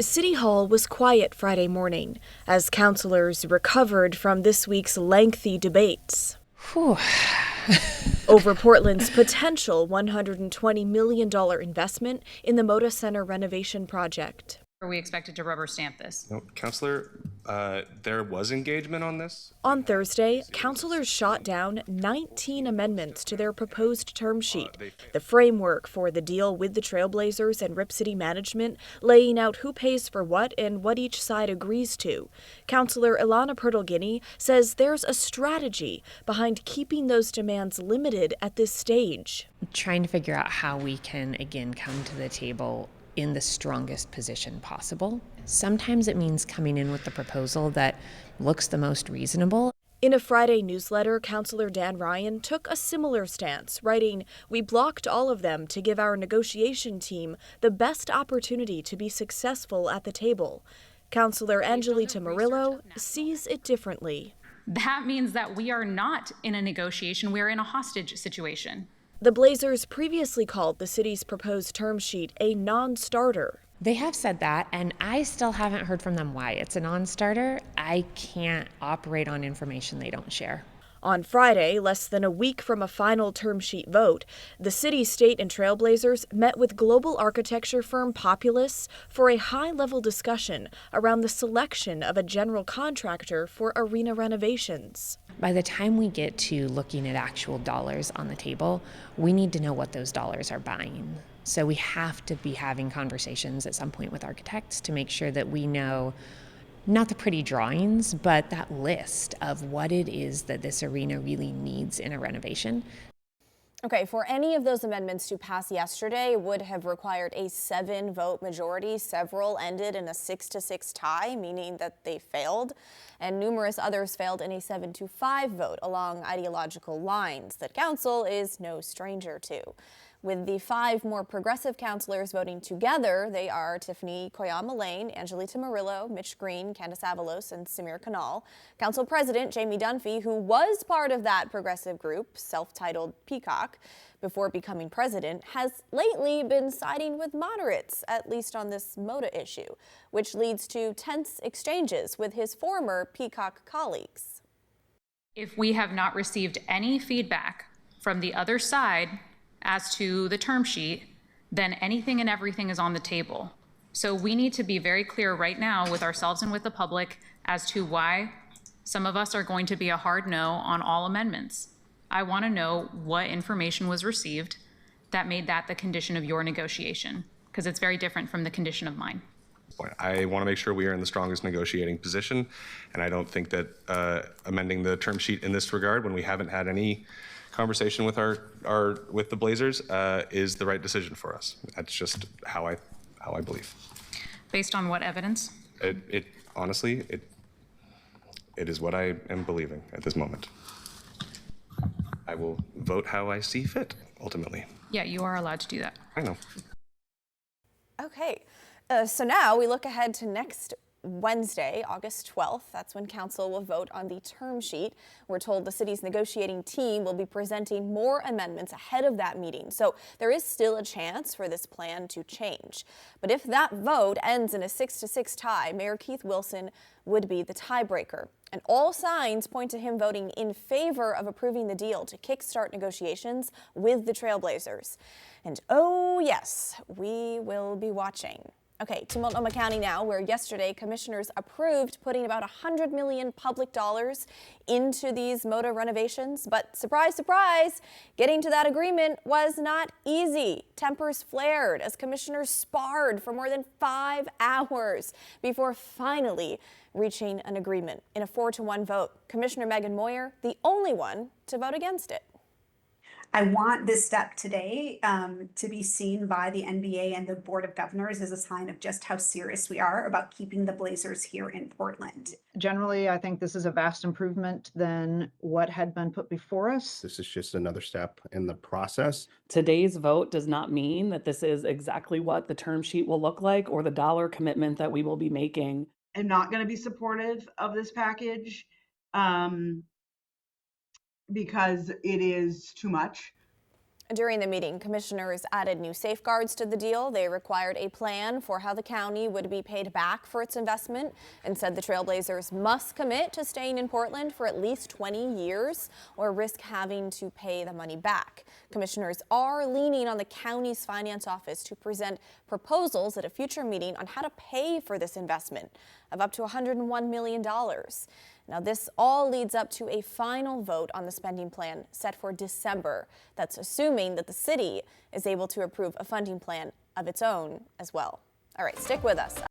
City Hall was quiet Friday morning as councilors recovered from this week's lengthy debates Whew. over Portland's potential $120 million investment in the Moda Center renovation project. Are we expected to rubber stamp this? No, Councilor, there was engagement on this. On Thursday, councilors shot down 19 amendments to their proposed term sheet, the framework for the deal with the Trailblazers and Rip City management, laying out who pays for what and what each side agrees to. Councilor Ilana Pertolgini says there's a strategy behind keeping those demands limited at this stage. Trying to figure out how we can, again, come to the table in the strongest position possible. Sometimes it means coming in with the proposal that looks the most reasonable. In a Friday newsletter, Councilor Dan Ryan took a similar stance, writing, "We blocked all of them to give our negotiation team the best opportunity to be successful at the table." Councilor Angelita Murillo sees it differently. That means that we are not in a negotiation, we are in a hostage situation. The Blazers previously called the city's proposed term sheet a non-starter. They have said that, and I still haven't heard from them why it's a non-starter. I can't operate on information they don't share. On Friday, less than a week from a final term sheet vote, the city, state, and Trailblazers met with global architecture firm Populous for a high-level discussion around the selection of a general contractor for arena renovations. By the time we get to looking at actual dollars on the table, we need to know what those dollars are buying. So we have to be having conversations at some point with architects to make sure that we know not the pretty drawings, but that list of what it is that this arena really needs in a renovation. Okay, for any of those amendments to pass yesterday would have required a 7-vote majority. Several ended in a 6-6 tie, meaning that they failed, and numerous others failed in a 7-5 vote along ideological lines that council is no stranger to. With the 5 more progressive councilors voting together, they are Tiffany Koyama-Lane, Angelita Murillo, Mitch Green, Candace Avalos, and Samir Kanal. Council President Jamie Dunphy, who was part of that progressive group, self-titled Peacock, before becoming president, has lately been siding with moderates, at least on this Moda issue, which leads to tense exchanges with his former Peacock colleagues. If we have not received any feedback from the other side as to the term sheet, then anything and everything is on the table. So we need to be very clear right now with ourselves and with the public as to why some of us are going to be a hard no on all amendments. I want to know what information was received that made that the condition of your negotiation, because it's very different from the condition of mine. I want to make sure we are in the strongest negotiating position, and I don't think that amending the term sheet in this regard, when we haven't had any conversation with with the Blazers, is the right decision for us. That's just how I believe. Based on what evidence? It honestly, it is what I am believing at this moment. I will vote how I see fit, ultimately. Yeah, you are allowed to do that. I know. Okay, so now we look ahead to next Wednesday, August 12th. That's when council will vote on the term sheet. We're told the city's negotiating team will be presenting more amendments ahead of that meeting. So there is still a chance for this plan to change. But if that vote ends in a 6-6 tie, Mayor Keith Wilson would be the tiebreaker. And all signs point to him voting in favor of approving the deal to kickstart negotiations with the Trailblazers. And oh yes, we will be watching. Okay, to Multnomah County now, where yesterday commissioners approved putting about $100 million public dollars into these Moda renovations. But surprise, surprise, getting to that agreement was not easy. Tempers flared as commissioners sparred for more than 5 hours before finally reaching an agreement in a 4-1 vote. Commissioner Megan Moyer, the only one to vote against it. I want this step today to be seen by the NBA and the Board of Governors as a sign of just how serious we are about keeping the Blazers here in Portland. Generally, I think this is a vast improvement than what had been put before us. This is just another step in the process. Today's vote does not mean that this is exactly what the term sheet will look like or the dollar commitment that we will be making. I'm not going to be supportive of this package. Because it is too much. During the meeting, commissioners added new safeguards to the deal. They required a plan for how the county would be paid back for its investment and said the Trailblazers must commit to staying in Portland for at least 20 years or risk having to pay the money back. Commissioners are leaning on the county's finance office to present proposals at a future meeting on how to pay for this investment of up to $101 million. Now, this all leads up to a final vote on the spending plan set for December. That's assuming that the city is able to approve a funding plan of its own as well. All right, stick with us.